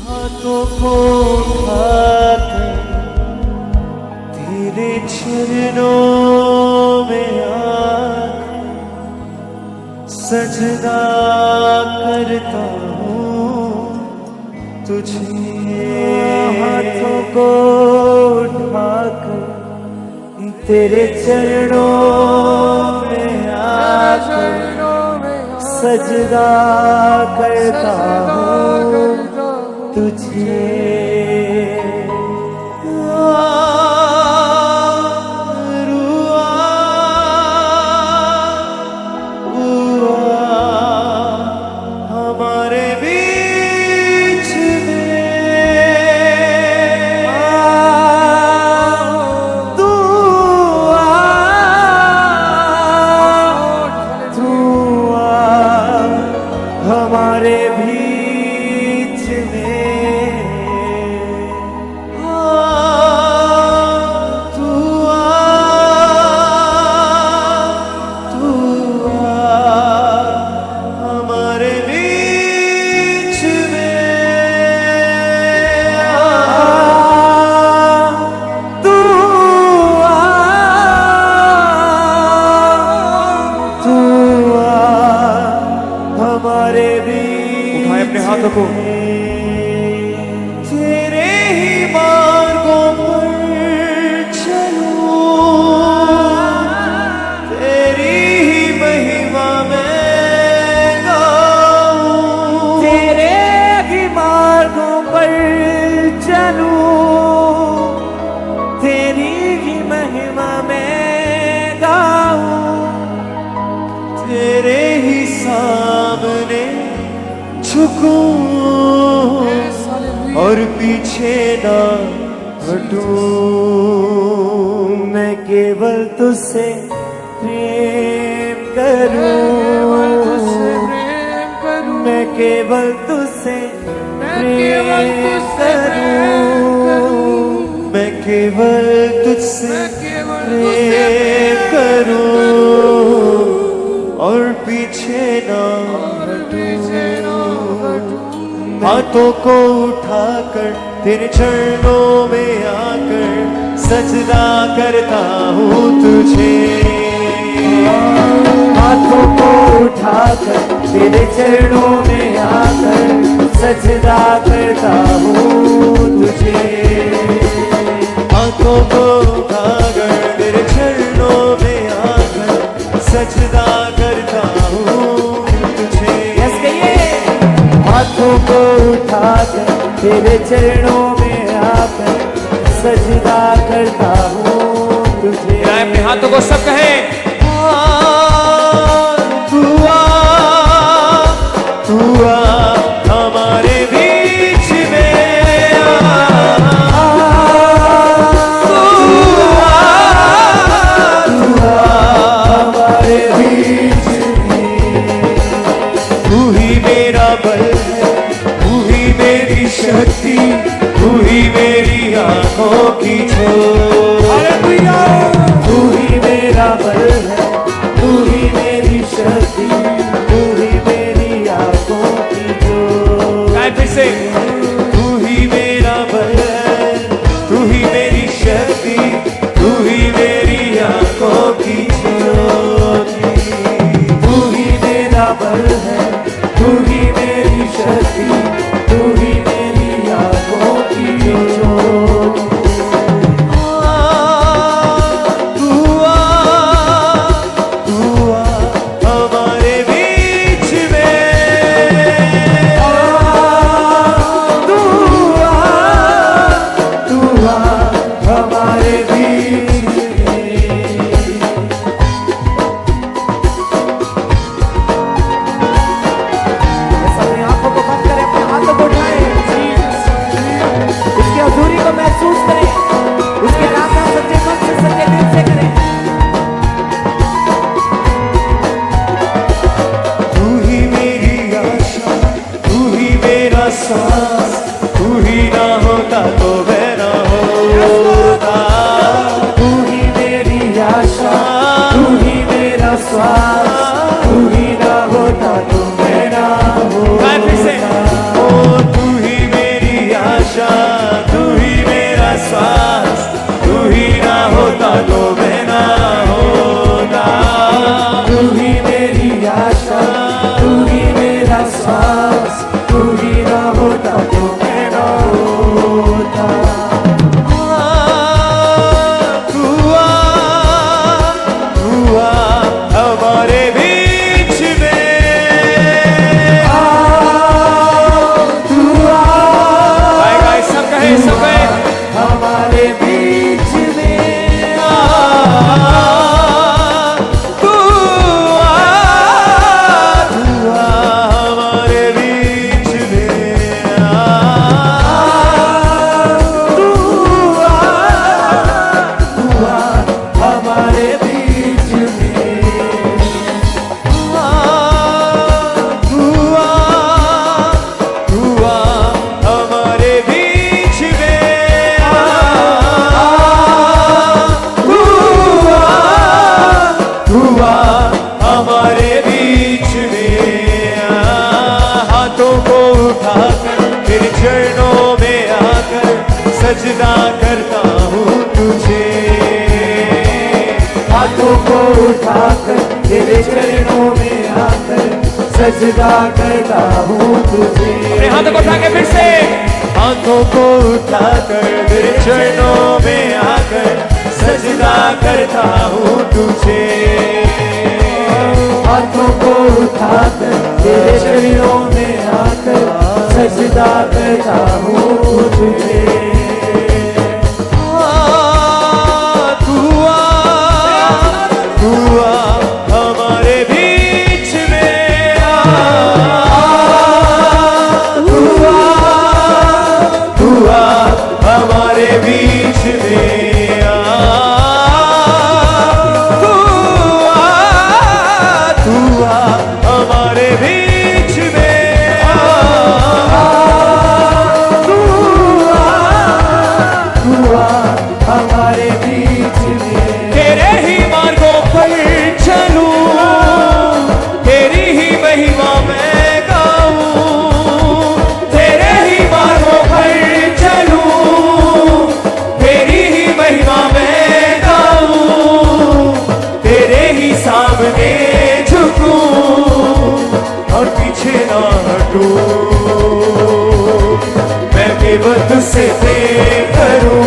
हाथों को उठाकर तेरे चरणों में आकर सजदा करता हूँ तुझे। हाथों को उठाकर तेरे चरणों में आकर सजदा करता हूँ तुझे। हमारे बीच उठाए अपने हाथों को। तेरे ही मार्गों पर चलूं, तेरी ही महिमा में गाऊं। तेरे ही मार्गों पर चलूं, तेरी ही महिमा में गाऊं। तेरे ही सामने झुकूं और पीछे ना हटूं। मैं केवल तुझसे प्रेम करूं, मैं केवल तुझसे प्रेम करूं, मैं केवल तुझसे प्रेम करूं और पीछे ना हाथों को उठाकर तेरे चरणों में आकर सजदा करता हूँ तुझे। हाथों को उठाकर तेरे चरणों में आकर सजदा करता हूँ तुझे। हाथों को उठाकर तेरे चरणों में आकर सजदा करता हूँ तुझे। हाथों को उठाकर तेरे चरणों में आकर सजदा करता हूँ तुझे। अपने हाथों को सब कहे। तू आ हमारे बीच में, हमारे बीच में। तू ही मेरा बल, शक्ति, तू ही मेरी आंखों की ज्योत। तू ही मेरा बल है, तू ही मेरी शक्ति, तू ही मेरी आंखों की ज्योत। फिर से। तू ही मेरा बल है, तू ही मेरी शक्ति, तू ही मेरी आंखों की ज्योत। तू ही मेरा बल है, तू ही मेरी शक्ति, तू ही मेरी आंखों की ज्योत। तू आ सजदा करता हूँ तुझे। हाथों को उठाकर तेरे चरणों में आकर सजदा करता हूँ तुझे। अपने हाथों को उठा के फिर से, हाथों को उठाकर तेरे चरणों में आकर सजदा करता हूँ तुझे। हाथों को उठाकर तेरे चरणों में आकर सजदा करता हूँ तुझे। तू आ हमारे बीच में तू आ हमारे बीच में तू आ हमारे बीच में तू आ हमारे बीच में। तेरे ही मार्गों पर चलूं, तेरी ही महिमा मैं गाऊं। तेरे ही मार्गों पर चलूं, तेरी ही महिमा मैं गाऊं। तेरे ही सामने झुकूं और पीछे ना हटूं। मैं केवल तुझसे प्रेम करूं,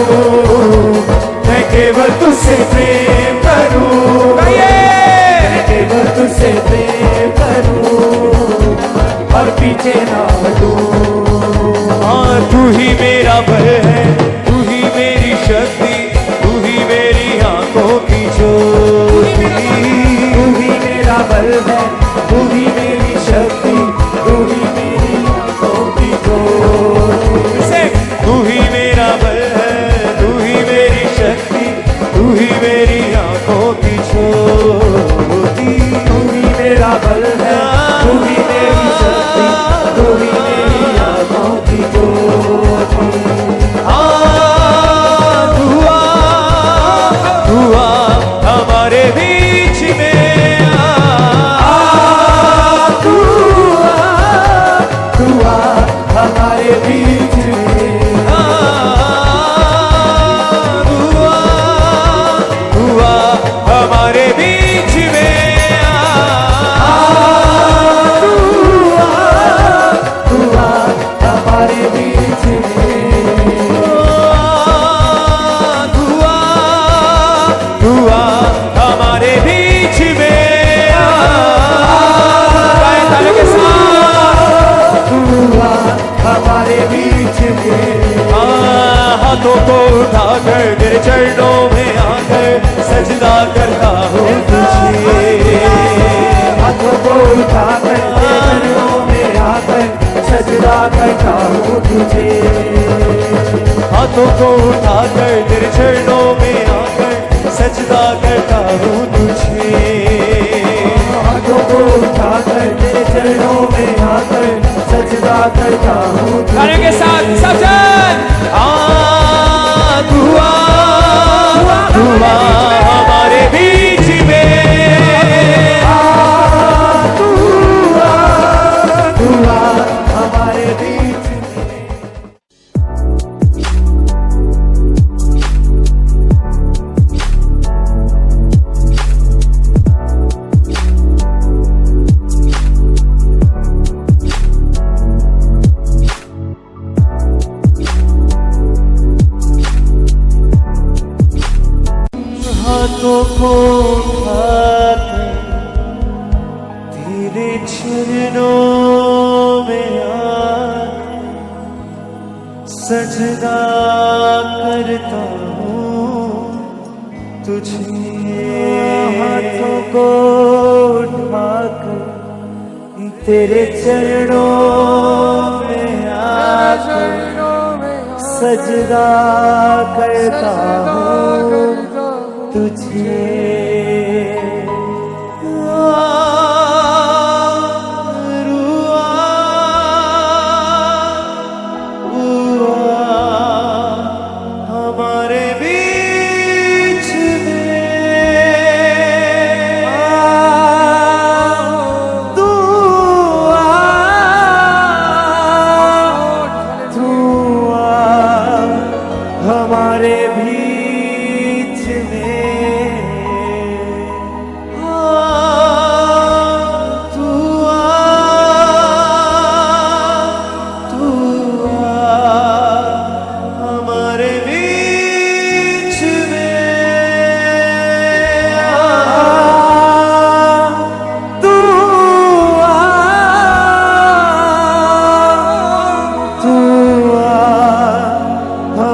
मैं केवल तुझसे प्रेम करूं। मैं केवल तुझसे प्रेम करूं और पीछे ना हटूं। हाँ तू ही मेरा बल है, तू ही मेरी शक्ति, तू ही मेरी आंखों की ज्योति। तू ही मेरा बल है, तू ही मेरी शक्ति, तू ही मेरी आंखों की ज्योति। तू ही मेरा बल है, तू ही मेरी शक्ति, तू ही मेरी आंखों की ज्योति। तू ही मेरा बल है, तू ही मेरी शक्ति, तू ही मेरी आंखों की ज्योति। तू आ हमारे बीच में तू आ हमारे बीच में तू आ हमारे बीच में तू आ हमारे बीच में तू आ हमारे बीच में गाएं तालियों के साथ। तू आ हमारे बीच में हाथों को उठाकर तेरे चरणों में आकर सजदा करता हूँ तुझे। हाथों को उठाकर तेरे चरणों में आकर सजदा करता हूँ तुझे। हाथों को उठाकर तेरे चरणों में आकर सजदा करता हूँ तुझे। हाथों को उठाकर तेरे चरणों में आकर सजदा करता हूँ तालियों के साथ सब जन। तू आ हमारे बीच में तू आ हमारे बीच में। हाथों को उठाकर तेरे चरणों में आकर सजदा करता हूँ तुझे। हाथों को उठाकर तेरे चरणों में आकर सजदा करता हूँ तुझे। हमारे बीच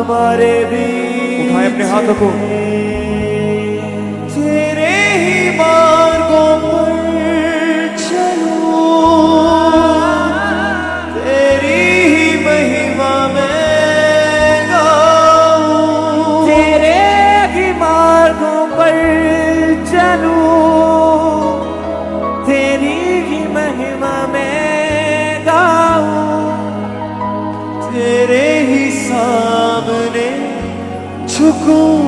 हमारे भी उठाए अपने हाथों को। तेरे ही मार्गों पर चलूं, तेरी ही महिमा में गाऊं, तेरे ही मार्गों पर चलूं, तेरी ही महिमा में गाऊं, तेरे ही सामने झुकूं